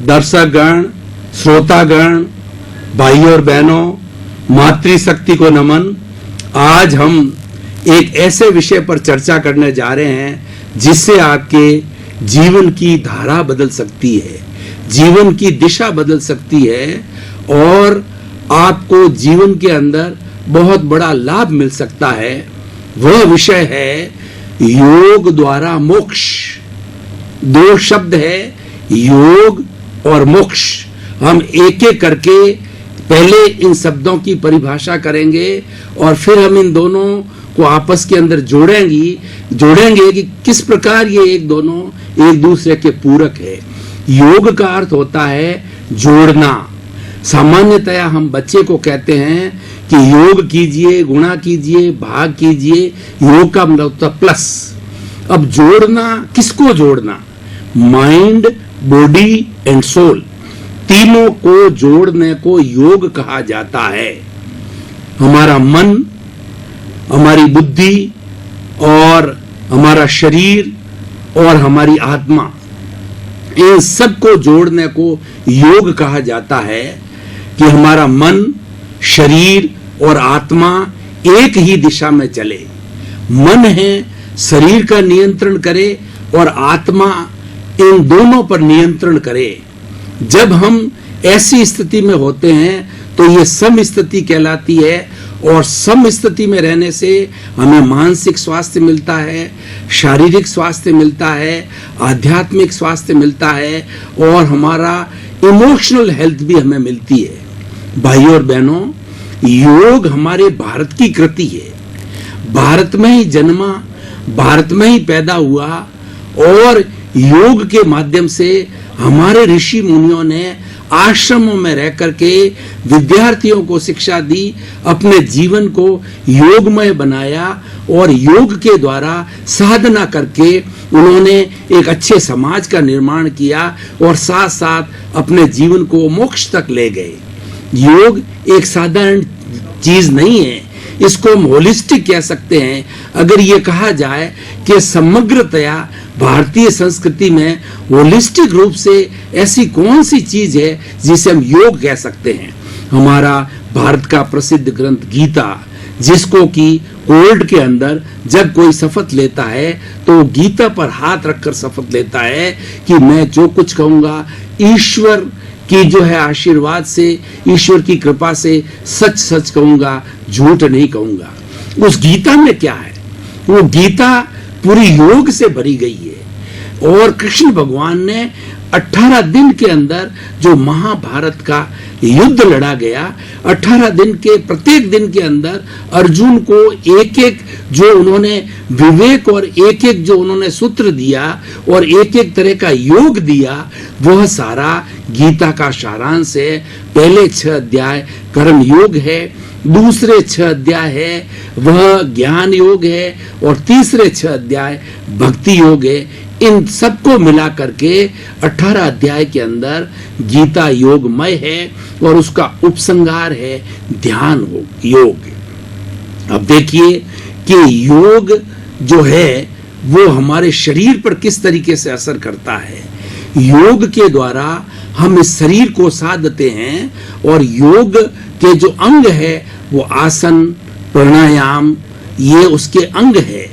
दर्शकगण, श्रोतागण, भाई और बहनों, मातृशक्ति को नमन। आज हम एक ऐसे विषय पर चर्चा करने जा रहे हैं जिससे आपके जीवन की धारा बदल सकती है, जीवन की दिशा बदल सकती है और आपको जीवन के अंदर बहुत बड़ा लाभ मिल सकता है। वह विषय है योग द्वारा मोक्ष। दो शब्द है, योग और मोक्ष। हम एक एक करके पहले इन शब्दों की परिभाषा करेंगे और फिर हम इन दोनों को आपस के अंदर जोड़ेंगे कि किस प्रकार ये एक दूसरे के पूरक है। योग का अर्थ होता है जोड़ना। सामान्यतया हम बच्चे को कहते हैं कि योग कीजिए, गुणा कीजिए, भाग कीजिए। योग का मतलब होता प्लस। अब जोड़ना, किसको जोड़ना? माइंड, बॉडी एंड सोल, तीनों को जोड़ने को योग कहा जाता है। हमारा मन, हमारी बुद्धि और हमारा शरीर और हमारी आत्मा, इन सबको जोड़ने को योग कहा जाता है कि हमारा मन, शरीर और आत्मा एक ही दिशा में चले। मन है शरीर का नियंत्रण करे और आत्मा इन दोनों पर नियंत्रण करे। जब हम ऐसी स्थिति में होते हैं तो ये सम स्थिति कहलाती है और सम स्थिति में रहने से हमें मानसिक स्वास्थ्य मिलता है, शारीरिक स्वास्थ्य मिलता है, आध्यात्मिक स्वास्थ्य मिलता है और हमारा इमोशनल हेल्थ भी हमें मिलती है। भाई और बहनों, योग हमारे भारत की कृति है। भारत में ही जन्मा, भारत में ही पैदा हुआ और योग के माध्यम से हमारे ऋषि मुनियों ने आश्रमों में रह करके विद्यार्थियों को शिक्षा दी, अपने जीवन को योगमय बनाया और योग के द्वारा साधना करके उन्होंने एक अच्छे समाज का निर्माण किया और साथ साथ अपने जीवन को मोक्ष तक ले गए। योग एक साधारण चीज नहीं है, इसको हम होलिस्टिक कह सकते हैं। अगर ये कहा जाए कि समग्रतया भारतीय संस्कृति में होलिस्टिक रूप से ऐसी कौन सी चीज है जिसे हम योग कह सकते हैं? हमारा भारत का प्रसिद्ध ग्रंथ गीता, जिसको कि कोर्ट के अंदर जब कोई शपथ लेता है तो गीता पर हाथ रखकर शपथ लेता है कि मैं जो कुछ कहूंगा ईश्वर की जो है आशीर्वाद से, ईश्वर की कृपा से सच सच कहूंगा, झूठ नहीं कहूंगा। उस गीता में क्या है? वो गीता पूरी योग से भरी गई है और कृष्ण भगवान ने 18 दिन के अंदर जो महाभारत का युद्ध लड़ा गया, 18 दिन के प्रत्येक दिन के अंदर अर्जुन को एक एक जो उन्होंने विवेक और एक एक जो उन्होंने सूत्र दिया और एक एक तरह का योग दिया, वह सारा गीता का सारांश है। पहले 6 अध्याय कर्म योग है, दूसरे 6 अध्याय है वह ज्ञान योग है और तीसरे 6 अध्याय भक्ति योग है। इन सबको मिला करके 18 अध्याय के अंदर गीता योगमय है और उसका उपसंहार है ध्यान योग। अब देखिए कि योग जो है वो हमारे शरीर पर किस तरीके से असर करता है। योग के द्वारा हम इस शरीर को साधते हैं और योग के जो अंग है वो आसन, प्राणायाम, ये उसके अंग है।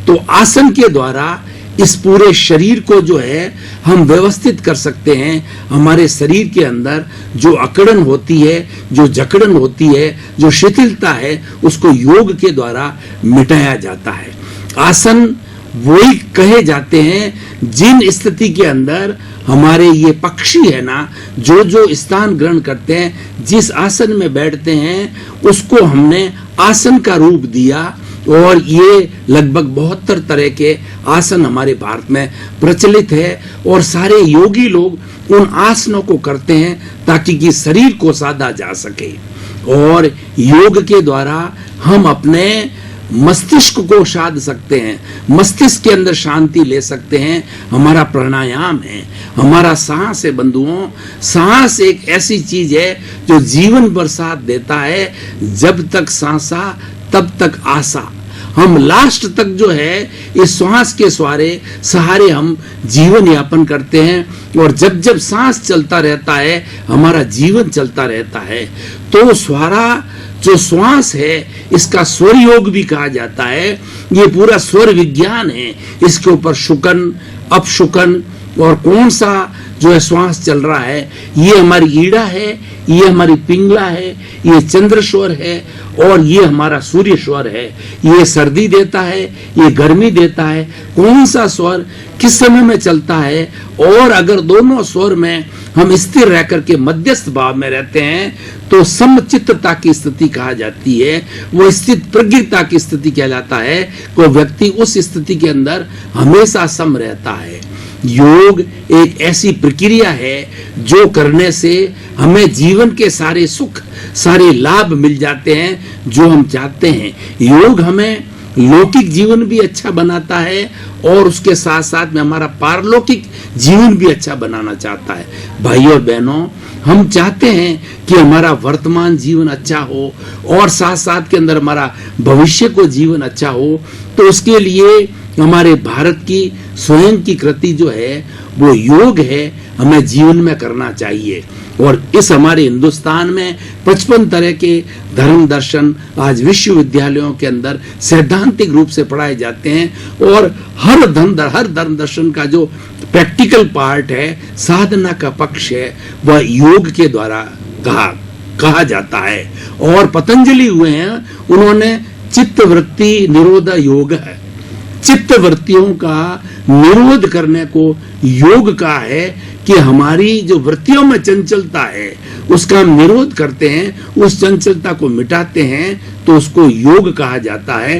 तो आसन के द्वारा इस पूरे शरीर को जो है हम व्यवस्थित कर सकते हैं। हमारे शरीर के अंदर जो अकड़न होती है, जो जकड़न होती है, जो शिथिलता है, उसको योग के द्वारा मिटाया जाता है। आसन वही कहे जाते हैं जिन स्थिति के अंदर हमारे ये पक्षी है ना, जो जो स्थान ग्रहण करते हैं, जिस आसन में बैठते हैं, उसको हमने आसन का रूप दिया और ये लगभग 72 तरह के आसन हमारे भारत में प्रचलित है और सारे योगी लोग उन आसनों को करते हैं ताकि कि शरीर को साधा जा सके। और योग के द्वारा हम अपने मस्तिष्क को साध सकते हैं, मस्तिष्क के अंदर शांति ले सकते हैं। हमारा प्राणायाम है, हमारा सांस है बंधुओं। सांस एक ऐसी चीज है जो जीवन भर साथ देता है। जब तक सांसा तब तक आशा। हम लास्ट तक जो है इस श्वास के सहारे हम जीवन यापन करते हैं, और जब जब सांस चलता रहता है हमारा जीवन चलता रहता है। तो स्वारा जो श्वास है इसका स्वर योग भी कहा जाता है। ये पूरा स्वर विज्ञान है, इसके ऊपर शुकन अपशुकन और कौन सा जो है श्वास चल रहा है, ये हमारी ईड़ा है, ये हमारी पिंगला है, ये चंद्र स्वर है, और ये हमारा सूर्य स्वर है। ये सर्दी देता है, ये गर्मी देता है, कौन सा स्वर किस समय में चलता है। और अगर दोनों स्वर में हम स्थिर रह करके मध्यस्थ भाव में रहते हैं तो समचित्तता की स्थिति कहा जाती है, वो स्थित प्रज्ञता की स्थिति कहलाता है। कोई व्यक्ति उस स्थिति के अंदर हमेशा सम रहता है। योग एक ऐसी प्रक्रिया है जो करने से हमें जीवन के सारे सुख सारे लाभ मिल जाते हैं जो हम चाहते हैं। योग हमें लौकिक जीवन भी अच्छा बनाता है और उसके साथ साथ में हमारा पारलौकिक जीवन भी अच्छा बनाना चाहता है। भाइयों और बहनों, हम चाहते हैं कि हमारा वर्तमान जीवन अच्छा हो और साथ साथ के अंदर हमारा भविष्य को जीवन अच्छा हो। तो उसके लिए हमारे भारत की स्वयं की कृति जो है वो योग है, हमें जीवन में करना चाहिए। और इस हमारे हिंदुस्तान में 55 तरह के धर्म दर्शन आज विश्वविद्यालयों के अंदर सैद्धांतिक रूप से पढ़ाए जाते हैं, और हर धर्म दर्शन का जो प्रैक्टिकल पार्ट है, साधना का पक्ष है, वह योग के द्वारा कहा जाता है। और पतंजलि हुए हैं, उन्होंने चित्तवृत्ति निरोध योग है, चित्त वृत्तियों का निरोध करने को योग कहा है कि हमारी जो वृत्तियों में चंचलता है उसका हम निरोध करते हैं, उस चंचलता को मिटाते हैं, तो उसको योग कहा जाता है।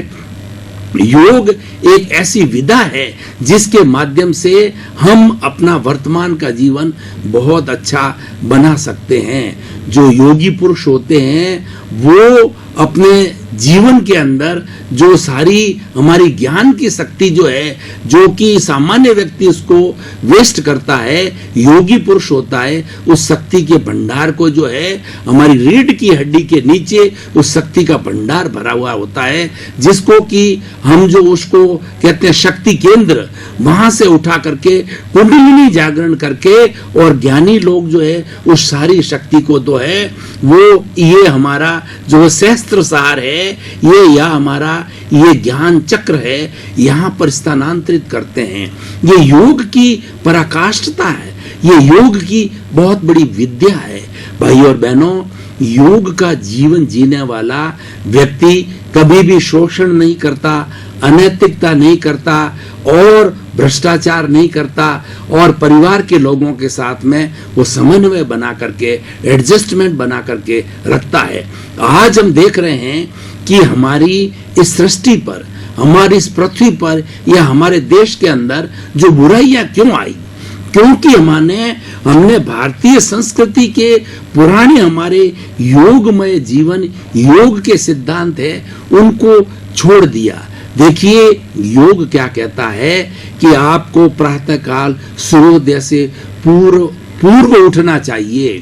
योग एक ऐसी विधा है जिसके माध्यम से हम अपना वर्तमान का जीवन बहुत अच्छा बना सकते हैं। जो योगी पुरुष होते हैं वो अपने जीवन के अंदर जो सारी हमारी ज्ञान की शक्ति जो है, जो कि सामान्य व्यक्ति उसको वेस्ट करता है, योगी पुरुष होता है उस शक्ति के भंडार को जो है हमारी रीढ़ की हड्डी के नीचे उस शक्ति का भंडार भरा हुआ होता है, जिसको कि हम जो उसको कहते हैं शक्ति केंद्र, वहां से उठा करके कुंडलिनी जागरण करके, और ज्ञानी लोग जो है उस सारी शक्ति को तो है वो ये हमारा जो सहस्त्र सार है, ये या हमारा ये ज्ञान चक्र है, यहाँ पर स्थानांतरित करते हैं। ये योग की पराकाष्ठता है, ये योग की बहुत बड़ी विद्या है। भाइयों और बहनों, योग का जीवन जीने वाला व्यक्ति कभी भी शोषण नहीं करता, अनैतिकता नहीं करता और भ्रष्टाचार नहीं करता, और परिवार के लोगों के साथ में वो समन्वय बना करके, एडजस्टमेंट बना करके रखता है। आज हम देख रहे हैं कि हमारी इस सृष्टि पर, हमारी इस पृथ्वी पर या हमारे देश के अंदर जो बुराइयां क्यों आई, क्योंकि हमने भारतीय संस्कृति के पुराने हमारे योगमय जीवन, योग के सिद्धांत है, उनको छोड़ दिया। देखिए योग क्या कहता है कि आपको प्रातःकाल सूर्योदय से पूर्व उठना चाहिए।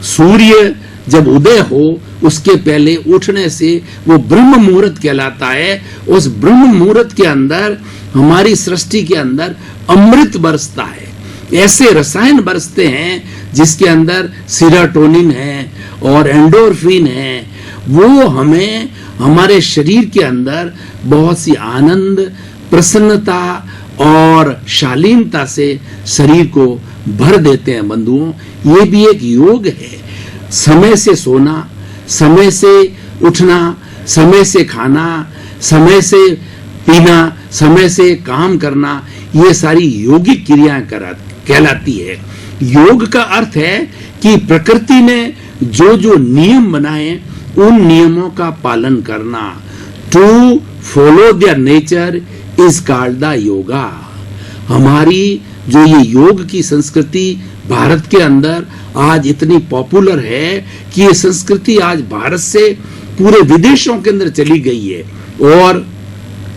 सूर्य जब उदय हो उसके पहले उठने से वो ब्रह्म मुहूर्त कहलाता है। उस ब्रह्म मुहूर्त के अंदर हमारी सृष्टि के अंदर अमृत बरसता है, ऐसे रसायन बरसते हैं जिसके अंदर सेरोटोनिन है और एंडोर्फिन है। वो हमें हमारे शरीर के अंदर बहुत सी आनंद, प्रसन्नता और शालीनता से शरीर को भर देते हैं। बंधुओं, ये भी एक योग है। समय से सोना, समय से उठना, समय से खाना, समय से पीना, समय से काम करना, ये सारी योगिक क्रियाएं कहलाती है। योग का अर्थ है कि प्रकृति ने जो जो नियम बनाए उन नियमों का पालन करना। To follow their nature is called the yoga. हमारी जो ये योग की संस्कृति भारत के अंदर आज इतनी पॉपुलर है कि ये संस्कृति आज भारत से पूरे विदेशों के अंदर चली गई है। और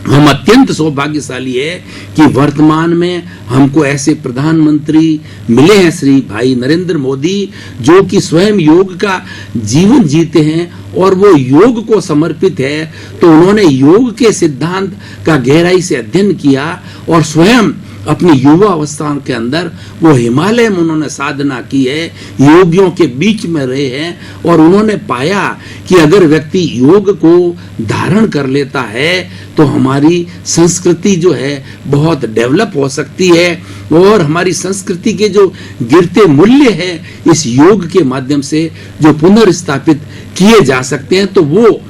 हम अत्यंत सौभाग्यशाली है कि वर्तमान में हमको ऐसे प्रधानमंत्री मिले हैं श्री भाई नरेंद्र मोदी, जो कि स्वयं योग का जीवन जीते हैं और वो योग को समर्पित है। तो उन्होंने योग के सिद्धांत का गहराई से अध्ययन किया और स्वयं अपनी युवा अवस्था के अंदर वो हिमालय में उन्होंने साधना की है, योगियों के बीच में रहे हैं और उन्होंने पाया कि अगर व्यक्ति योग को धारण कर लेता है तो हमारी संस्कृति जो है बहुत डेवलप हो सकती है और हमारी संस्कृति के जो गिरते मूल्य है इस योग के माध्यम से जो पुनर्स्थापित किए जा सकते हैं। तो वो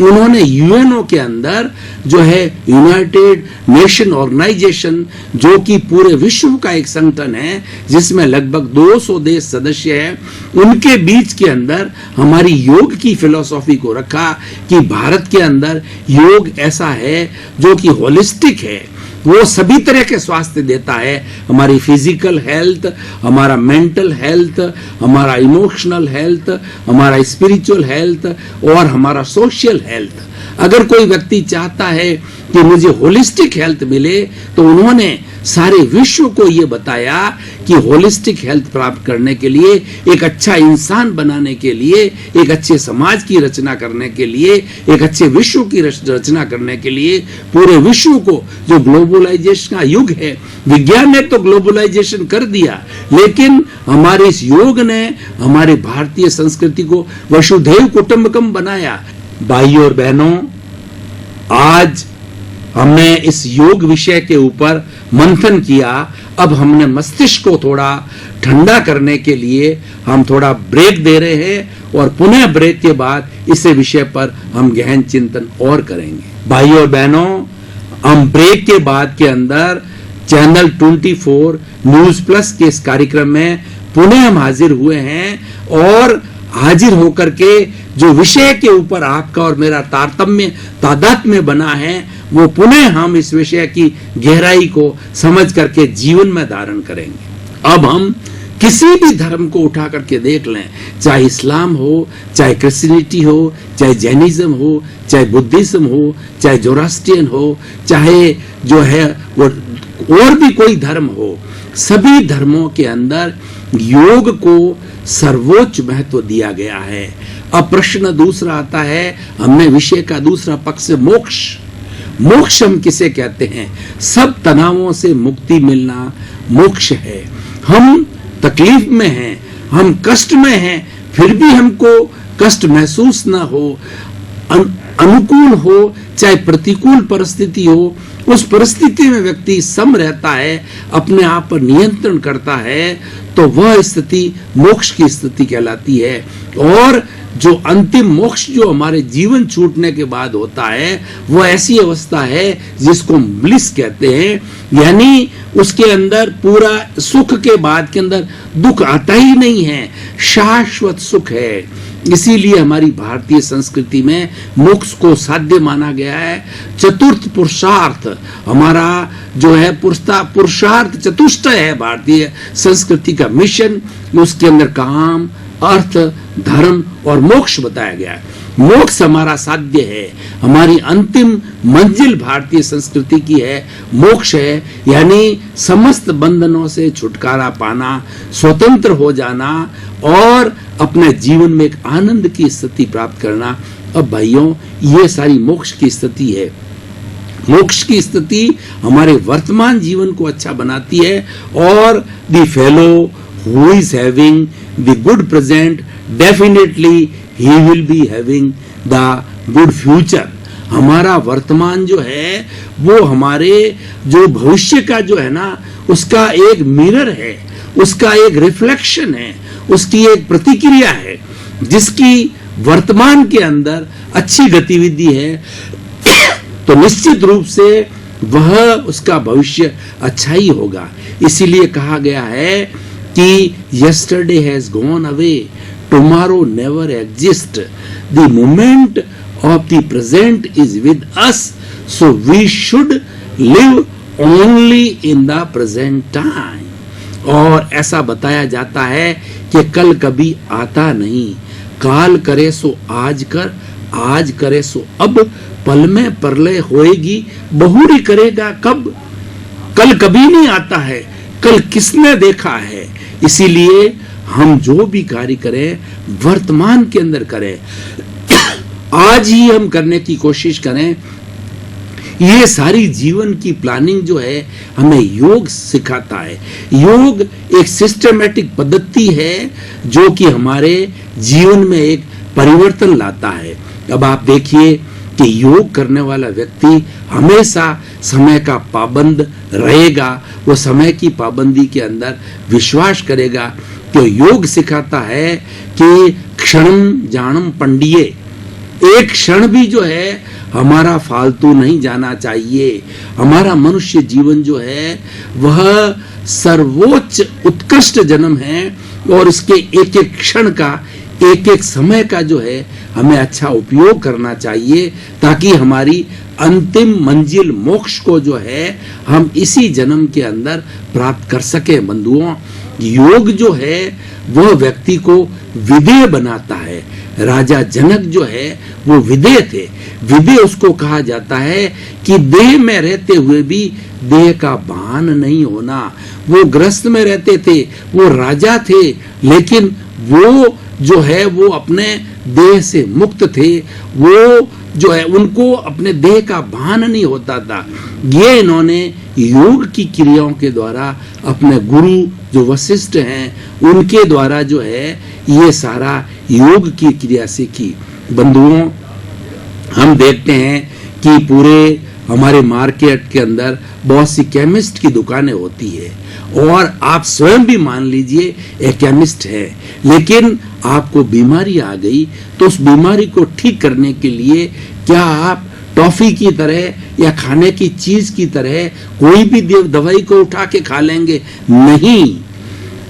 उन्होंने यूएनओ के अंदर जो है यूनाइटेड नेशन ऑर्गेनाइजेशन, जो कि पूरे विश्व का एक संगठन है जिसमें लगभग 200 देश सदस्य हैं, उनके बीच के अंदर हमारी योग की फिलॉसफी को रखा कि भारत के अंदर योग ऐसा है जो कि होलिस्टिक है, वो सभी तरह के स्वास्थ्य देता है, हमारी फिजिकल हेल्थ, हमारा मेंटल हेल्थ, हमारा इमोशनल हेल्थ, हमारा स्पिरिचुअल हेल्थ और हमारा सोशल हेल्थ। अगर कोई व्यक्ति चाहता है कि मुझे होलिस्टिक हेल्थ मिले तो उन्होंने सारे विश्व को ये बताया कि होलिस्टिक हेल्थ प्राप्त करने के लिए, एक अच्छा इंसान बनाने के लिए, एक अच्छे समाज की रचना करने के लिए, एक अच्छे विश्व की रचना करने के लिए पूरे विश्व को, जो ग्लोबलाइजेशन का युग है, विज्ञान ने तो ग्लोबलाइजेशन कर दिया, लेकिन हमारे इस योग ने हमारे भारतीय संस्कृति को वसुधैव कुटुंबकम बनाया। भाइयों और बहनों, आज हमने इस योग विषय के ऊपर मंथन किया। अब हमने मस्तिष्क को थोड़ा ठंडा करने के लिए हम थोड़ा ब्रेक दे रहे हैं और पुनः ब्रेक के बाद इस विषय पर हम गहन चिंतन और करेंगे। भाइयों और बहनों, हम ब्रेक के बाद के अंदर चैनल 24 न्यूज प्लस के इस कार्यक्रम में पुनः हम हाजिर हुए हैं और हाजिर होकर के जो विषय के ऊपर आपका और मेरा तादात्म्य बना है, वो पुनः हम इस विषय की गहराई को समझ करके जीवन में धारण करेंगे। अब हम किसी भी धर्म को उठा करके देख लें, चाहे इस्लाम हो, चाहे क्रिश्चियनिटी हो, चाहे जैनिज्म हो, चाहे बुद्धिज्म हो, चाहे जोरास्ट्रियन हो, चाहे जो है वो और भी कोई धर्म हो, सभी धर्मों के अंदर योग को सर्वोच्च महत्व दिया गया है। अब प्रश्न दूसरा आता है, हमने विषय का दूसरा पक्ष मोक्ष। मोक्ष हम किसे कहते हैं? सब तनावों से मुक्ति मिलना मोक्ष है। हम तकलीफ में हैं, हम कष्ट में हैं, फिर भी हमको कष्ट महसूस ना हो, अनुकूल हो चाहे प्रतिकूल परिस्थिति हो, उस परिस्थिति में व्यक्ति सम रहता है, अपने आप पर नियंत्रण करता है, तो वह स्थिति मोक्ष की स्थिति कहलाती है। और जो अंतिम मोक्ष जो हमारे जीवन छूटने के बाद होता है, वह ऐसी अवस्था है जिसको ब्लिस कहते हैं, यानी उसके अंदर पूरा सुख के बाद के अंदर दुख आता ही नहीं है, शाश्वत सुख है। इसीलिए हमारी भारतीय संस्कृति में मोक्ष को साध्य माना गया है। चतुर्थ पुरुषार्थ हमारा जो है पुरुषार्थ चतुष्टय है भारतीय संस्कृति का मिशन, उसके अंदर काम, अर्थ, धर्म और मोक्ष बताया गया है। मोक्ष हमारा साध्य है, हमारी अंतिम मंजिल भारतीय संस्कृति की है, मोक्ष है, यानी समस्त बंधनों से छुटकारा पाना, स्वतंत्र हो जाना और अपने जीवन में एक आनंद की स्थिति प्राप्त करना। अब भाइयों, ये सारी मोक्ष की स्थिति है। मोक्ष की स्थिति हमारे वर्तमान जीवन को अच्छा बनाती है और the fellow who is having the good present definitely he will be having the good future। हमारा वर्तमान जो है वो हमारे जो भविष्य का जो है ना, उसका एक मिरर है, उसका एक रिफ्लेक्शन है, उसकी एक प्रतिक्रिया है। जिसकी वर्तमान के अंदर अच्छी गतिविधि है तो निश्चित रूप से वह उसका भविष्य अच्छा ही होगा। इसीलिए कहा गया है कि yesterday has gone away, tomorrow never exists, the moment of the present is with us, so we should live only in the present time। और ऐसा बताया जाता है कि कल कभी आता नहीं, काल करे सो आज कर, आज करे सो अब, पल में प्रलय होएगी, बहुरी करेगा कब, कल कभी नहीं आता है, कल किसने देखा है। इसीलिए हम जो भी कार्य करें वर्तमान के अंदर करें, आज ही हम करने की कोशिश करें। ये सारी जीवन की प्लानिंग जो है हमें योग सिखाता है। योग एक सिस्टमैटिक पद्धति है जो कि हमारे जीवन में एक परिवर्तन लाता है। अब आप देखिए कि योग करने वाला व्यक्ति हमेशा समय का पाबंद रहेगा, वो समय की पाबंदी के अंदर विश्वास करेगा। तो योग सिखाता है कि क्षणम जानम पंडिये, एक क्षण भी जो है हमारा फालतू नहीं जाना चाहिए। हमारा मनुष्य जीवन जो है वह सर्वोच्च उत्कृष्ट जन्म है और इसके एक एक क्षण का, एक एक समय का जो है हमें अच्छा उपयोग करना चाहिए, ताकि हमारी अंतिम मंजिल मोक्ष को जो है हम इसी जन्म के अंदर प्राप्त कर सके। बंधुओं, योग जो है वह व्यक्ति को विदेह बनाता है। राजा जनक जो है वो विदेह थे। विदेह उसको कहा जाता है कि देह में रहते हुए भी देह का भान नहीं होना। वो ग्रस्त में रहते थे, वो राजा थे, लेकिन वो जो है वो अपने देह से मुक्त थे। वो जो है उनको अपने देह का भान नहीं होता था। ये इन्होंने योग की क्रियाओं के द्वारा अपने गुरु जो वशिष्ठ हैं उनके द्वारा जो है ये सारा योग की क्रिया से की। बंधुओं, हम देखते हैं कि पूरे हमारे मार्केट के अंदर बहुत सी केमिस्ट की दुकानें होती है और आप स्वयं भी मान लीजिए एक केमिस्ट है, लेकिन आपको बीमारी आ गई तो उस बीमारी को ठीक करने के लिए क्या आप टॉफी की तरह या खाने की चीज की तरह कोई भी दवाई को उठा के खा लेंगे? नहीं,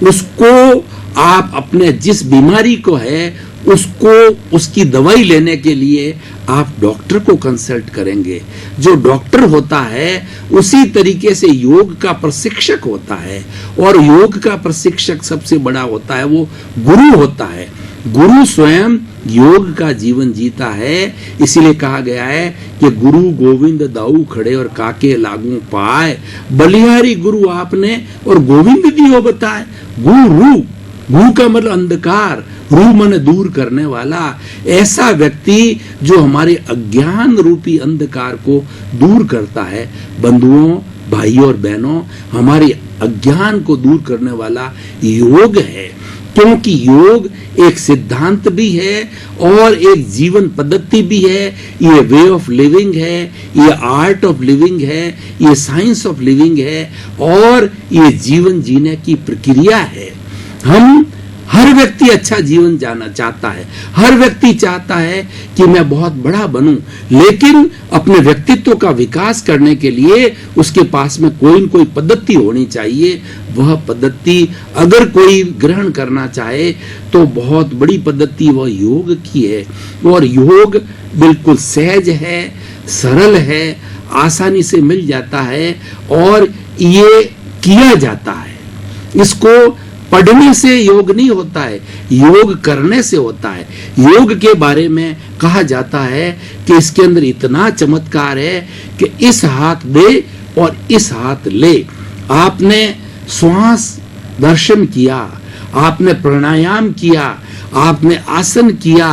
उसको आप अपने जिस बीमारी को है उसको उसकी दवाई लेने के लिए आप डॉक्टर को कंसल्ट करेंगे। जो डॉक्टर होता है उसी तरीके से योग का प्रशिक्षक होता है, और योग का प्रशिक्षक सबसे बड़ा होता है वो गुरु होता है। गुरु स्वयं योग का जीवन जीता है। इसीलिए कहा गया है कि गुरु गोविंद दाऊ खड़े और काके लागू पाए, बलिहारी गुरु आपने और गोविंद दियो बताए। गुरु, गु का मतलब अंधकार, रू मन दूर करने वाला। ऐसा व्यक्ति जो हमारे अज्ञान रूपी अंधकार को दूर करता है। बंधुओं, भाइयों और बहनों, हमारे अज्ञान को दूर करने वाला योग है, क्योंकि योग एक सिद्धांत भी है और एक जीवन पद्धति भी है। ये वे ऑफ लिविंग है, ये आर्ट ऑफ लिविंग है, ये साइंस ऑफ लिविंग है और ये जीवन जीने की प्रक्रिया है। हम हर व्यक्ति अच्छा जीवन जाना चाहता है, हर व्यक्ति चाहता है कि मैं बहुत बड़ा बनूं, लेकिन अपने व्यक्तित्व का विकास करने के लिए उसके पास में कोई न कोई पद्धति होनी चाहिए। वह पद्धति अगर कोई ग्रहण करना चाहे तो बहुत बड़ी पद्धति वह योग की है, और योग बिल्कुल सहज है, सरल है, आसानी से मिल जाता है और ये किया जाता है। इसको पढ़ने से योग नहीं होता है, योग करने से होता है। योग के बारे में कहा जाता है कि इसके अंदर इतना चमत्कार है कि इस हाथ दे और इस हाथ ले। आपने श्वास दर्शन किया, आपने प्राणायाम किया, आपने आसन किया,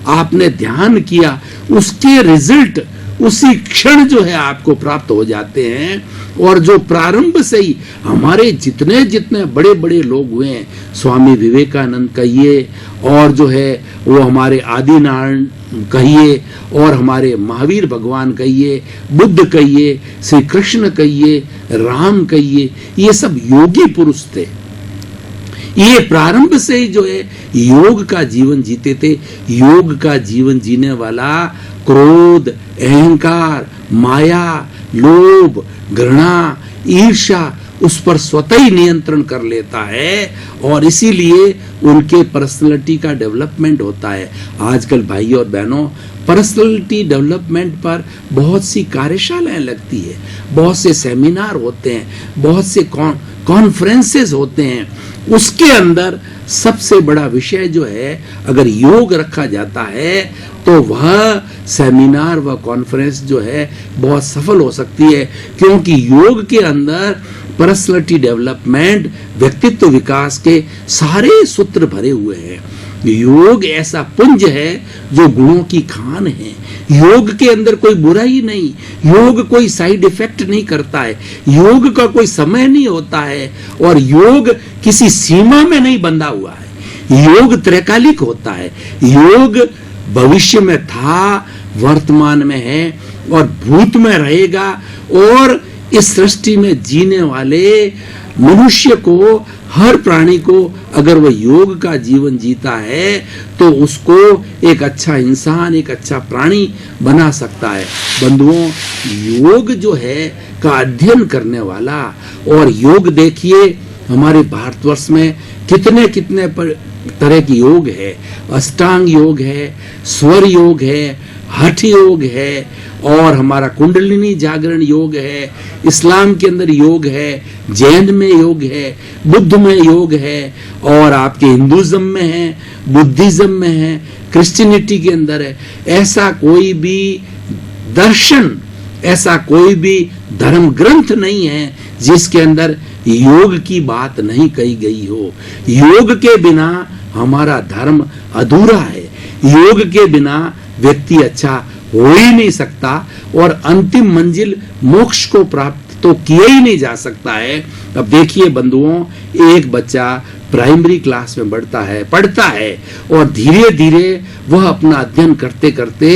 आपने ध्यान किया, उसके रिजल्ट उसी क्षण जो है आपको प्राप्त हो जाते हैं। और जो प्रारंभ से ही हमारे जितने जितने बड़े बड़े लोग हुए हैं, स्वामी विवेकानंद कहिए और जो है वो हमारे आदिनारायण कहिए और हमारे महावीर भगवान कहिए, बुद्ध कहिए, श्री कृष्ण कहिए, राम कहिए, ये सब योगी पुरुष थे। ये प्रारंभ से ही जो है योग का जीवन जीते थे। योग का जीवन जीने वाला क्रोध, अहंकार, माया, लोभ, घृणा, ईर्ष्या उस पर स्वतः ही नियंत्रण कर लेता है और इसीलिए उनके पर्सनालिटी का डेवलपमेंट होता है। आजकल भाइयों और बहनों, पर्सनालिटी डेवलपमेंट पर बहुत सी कार्यशालाएं लगती है, बहुत से सेमिनार होते हैं, बहुत से कॉन्फ्रेंसेस होते हैं, उसके अंदर सबसे बड़ा विषय जो है अगर योग रखा जाता है तो वह सेमिनार व कॉन्फ्रेंस जो है बहुत सफल हो सकती है, क्योंकि योग के अंदर पर्सनालिटी डेवलपमेंट, व्यक्तित्व विकास के सारे सूत्र भरे हुए हैं। योग ऐसा पुंज है जो गुणों की खान है। योग के अंदर कोई बुराई नहीं, योग कोई साइड इफेक्ट नहीं करता है, योग का कोई समय नहीं होता है, और योग किसी सीमा में नहीं बंधा हुआ है। योग त्रैकालिक होता है। योग भविष्य में था, वर्तमान में है और भूत में रहेगा, और इस सृष्टि में जीने वाले मनुष्य को, हर प्राणी को अगर वह योग का जीवन जीता है तो उसको एक अच्छा इंसान, एक अच्छा प्राणी बना सकता है। बंधुओं, योग जो है का अध्ययन करने वाला, और योग देखिए हमारे भारतवर्ष में कितने कितने तरह की योग है। अष्टांग योग है, स्वर योग है, हठ योग है, और हमारा कुंडलिनी जागरण योग है, इस्लाम के अंदर योग है, जैन में योग है, बुद्ध में योग है, और आपके हिंदुइज्म में है, बुद्धिज्म में है, क्रिश्चियनिटी के अंदर है। ऐसा कोई भी दर्शन, ऐसा कोई भी धर्म ग्रंथ नहीं है जिसके अंदर योग की बात नहीं कही गई हो। योग के बिना हमारा धर्म अधूरा है। योग के बिना व्यक्ति अच्छा हो ही नहीं सकता, और अंतिम मंजिल मोक्ष को प्राप्त तो किया ही नहीं जा सकता है। अब देखिए बंधुओं, एक बच्चा प्राइमरी क्लास में पढ़ता है, और धीरे धीरे वह अपना अध्ययन करते करते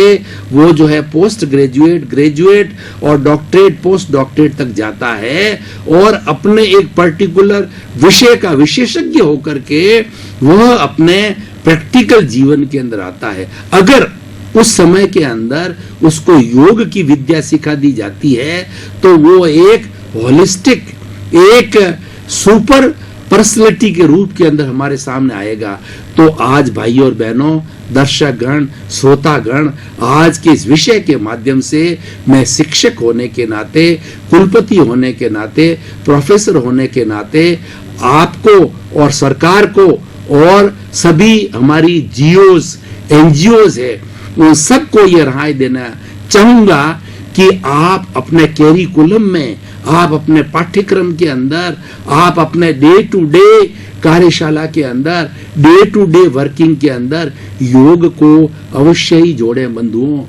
वो जो है पोस्ट ग्रेजुएट, ग्रेजुएट और डॉक्टरेट, पोस्ट डॉक्टरेट तक जाता है, और अपने एक पर्टिकुलर विषय का विशेषज्ञ होकर के वह अपने प्रैक्टिकल जीवन के अंदर आता है। अगर उस समय के अंदर उसको योग की विद्या सिखा दी जाती है तो वो एक होलिस्टिक, एक सुपर पर्सनैलिटी के रूप के अंदर हमारे सामने आएगा। तो आज भाइयों और बहनों, दर्शक गण, श्रोता गण, आज के इस विषय के माध्यम से मैं शिक्षक होने के नाते, कुलपति होने के नाते, प्रोफेसर होने के नाते आपको और सरकार को और सभी हमारी जीओस, एनजीओस है, उन सबको ये राय देना चाहूंगा कि आप अपने कैरिकुलम में, आप अपने पाठ्यक्रम के अंदर, आप अपने डे टू डे कार्यशाला के अंदर, डे टू डे वर्किंग के अंदर योग को अवश्य ही जोड़े। बंधुओं,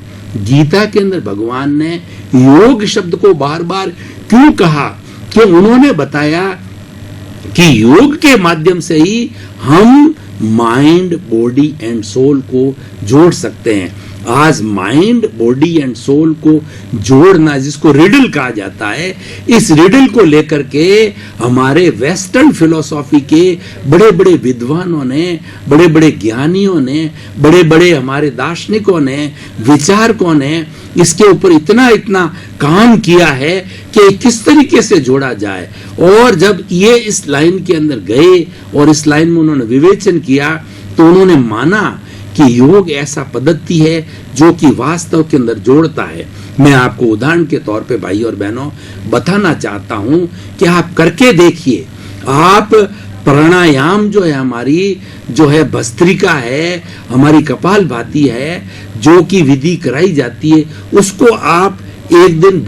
गीता के अंदर भगवान ने योग शब्द को बार बार क्यों कहा? कि उन्होंने बताया कि योग के माध्यम से ही हम माइंड, बॉडी एंड सोल को जोड़ सकते हैं। आज माइंड, बॉडी एंड सोल को जोड़ना, जिसको रिडल कहा जाता है, इस रिडल को लेकर के हमारे वेस्टर्न फिलोसॉफी के बड़े बड़े विद्वानों ने, बड़े बड़े ज्ञानियों ने, बड़े बड़े हमारे दार्शनिकों ने, विचारकों ने इसके ऊपर इतना इतना काम किया है कि किस तरीके से जोड़ा जाए। और जब ये इस लाइन के अंदर गए और इस लाइन में उन्होंने विवेचन किया तो उन्होंने माना कि योग ऐसा पद्धति है जो कि वास्तव के अंदर जोड़ता है। मैं आपको उदाहरण के तौर पे भाई और बहनों बताना चाहता हूं कि आप करके देखिए। आप प्राणायाम जो है, हमारी जो है भस्त्रिका है, हमारी कपालभाति है, जो कि विधि कराई जाती है, उसको आप एक दिन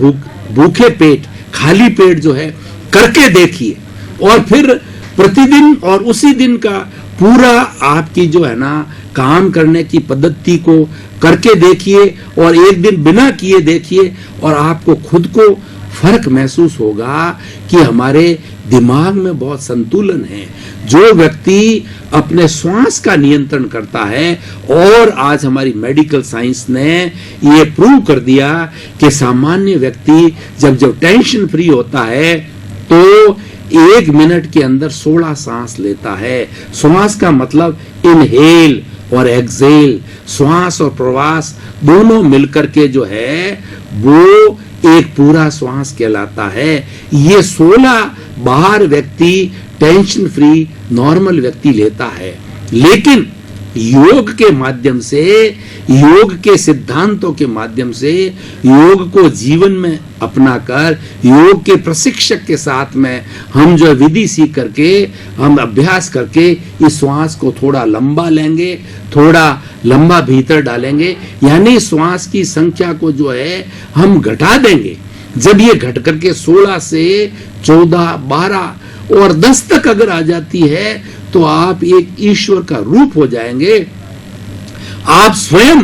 भूखे पेट, खाली पेट जो है करके देखिए, और फिर प्रतिदिन और उसी दिन का पूरा आपकी जो है ना काम करने की पद्धति को करके देखिए, और एक दिन बिना किए देखिए, और आपको खुद को फर्क महसूस होगा कि हमारे दिमाग में बहुत संतुलन है। जो व्यक्ति अपने श्वास का नियंत्रण करता है, और आज हमारी मेडिकल साइंस ने ये प्रूव कर दिया कि सामान्य व्यक्ति जब टेंशन फ्री होता है तो 1 मिनट के अंदर 16 सांस लेता है। श्वास का मतलब इनहेल और एक्सेल, श्वास और प्रवास दोनों मिलकर के जो है वो एक पूरा श्वास कहलाता है। ये 16 बाहर व्यक्ति टेंशन फ्री नॉर्मल व्यक्ति लेता है, लेकिन योग के माध्यम से, योग के सिद्धांतों के माध्यम से, योग को जीवन में अपनाकर, योग के प्रशिक्षक के साथ में हम जो विधि सीख करके, हम अभ्यास करके इस श्वास को थोड़ा लंबा लेंगे, थोड़ा लंबा भीतर डालेंगे, यानी श्वास की संख्या को जो है हम घटा देंगे। जब ये घट करके 16 से 14, 12 और 10 तक अगर आ जाती है तो आप एक ईश्वर का रूप हो जाएंगे। आप स्वयं,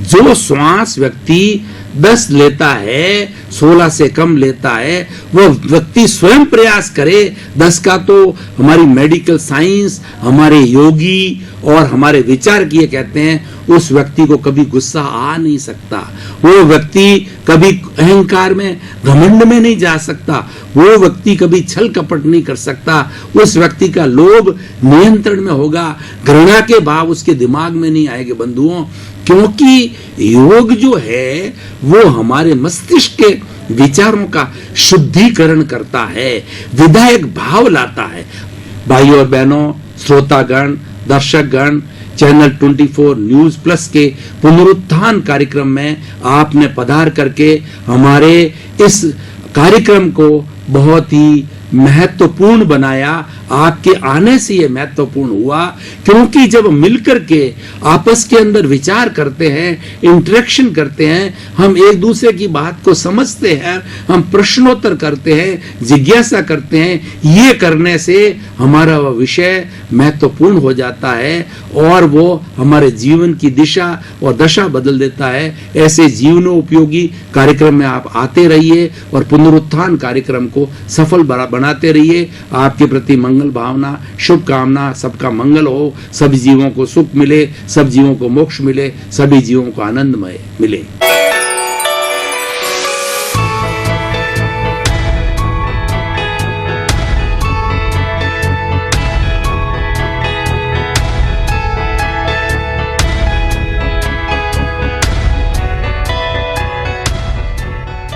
जो श्वास व्यक्ति 10 लेता है, 16 से कम लेता है, वो व्यक्ति स्वयं प्रयास करे 10 का, तो हमारी मेडिकल साइंस, हमारे योगी और हमारे विचार किए कहते हैं उस व्यक्ति को कभी गुस्सा आ नहीं सकता, वो व्यक्ति कभी अहंकार में, घमंड में नहीं जा सकता, वो व्यक्ति कभी छल कपट नहीं कर सकता, उस व्यक्ति का लोभ नियंत्रण में होगा, घृणा के भाव उसके दिमाग में नहीं आएंगे बंधुओं, क्योंकि योग जो है वो हमारे मस्तिष्क के विचारों का शुद्धिकरण करता है, विधायक भाव लाता है। भाइयों और बहनों, श्रोतागण, दर्शकगण, चैनल 24 न्यूज प्लस के पुनरुत्थान कार्यक्रम में आपने पधार करके हमारे इस कार्यक्रम को बहुत ही महत्वपूर्ण बनाया। आपके आने से ये महत्वपूर्ण हुआ, क्योंकि जब मिलकर के आपस के अंदर विचार करते हैं, इंटरेक्शन करते हैं, हम एक दूसरे की बात को समझते हैं, हम प्रश्नोत्तर करते हैं, जिज्ञासा करते हैं, ये करने से हमारा वह विषय महत्वपूर्ण हो जाता है और वो हमारे जीवन की दिशा और दशा बदल देता है। ऐसे जीवनोपयोगी कार्यक्रम में आप आते रहिए और पुनरुत्थान कार्यक्रम को सफल बनाते रहिए। आपके प्रति मंगल भावना, शुभकामना, सबका मंगल हो, सभी जीवों को सुख मिले, सब जीवों को मोक्ष मिले, सभी जीवों को आनंदमय मिले।